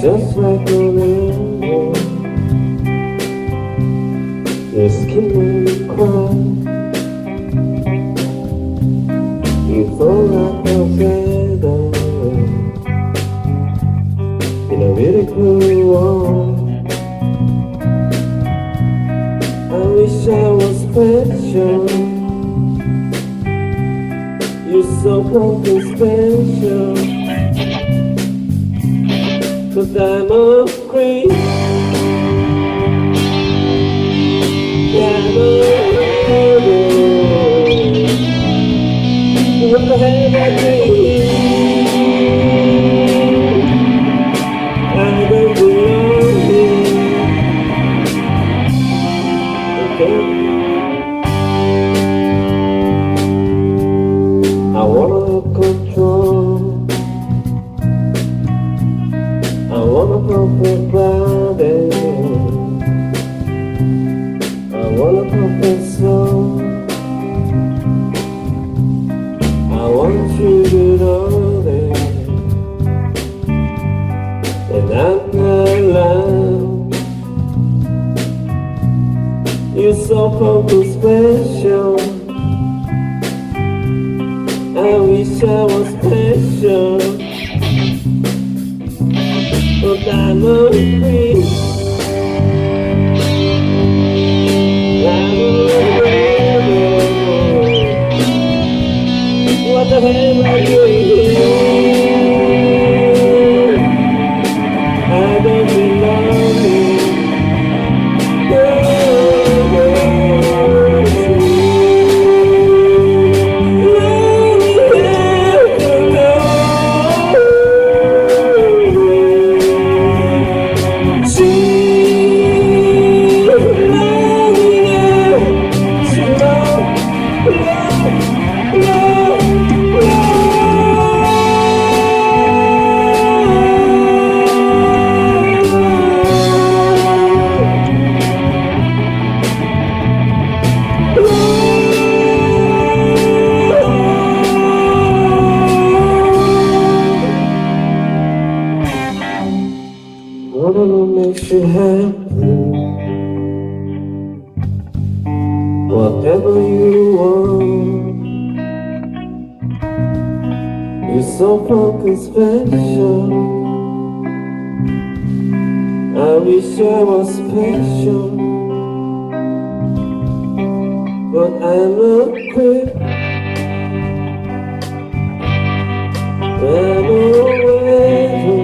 just like a river. Your skin made me cry. You fall like a feather in a really cool world. I wish I was special. You're so fucking special. 'Cause I'm a creep. I'm a rebel. What the hell I dream? I don't belong here. Okay. I wanna control. I wanna perfect body. I want a perfect soul. I want you to know that I'm not loud. You're so fucking special. I wish I was special. But I'm a creep. What the hell are you doing? I don't belong here. Whatever makes you happy, whatever you want. You're so fucking special. I wish I was special, but I'm a creep. I'm a rebel.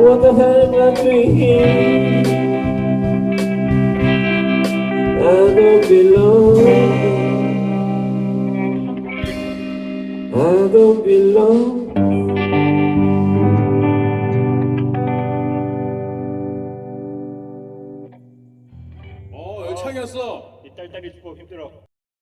What the hell am I doing here? I don't belong. I don't belong. 열창이었어. 이 딸딸이 죽고 힘들어.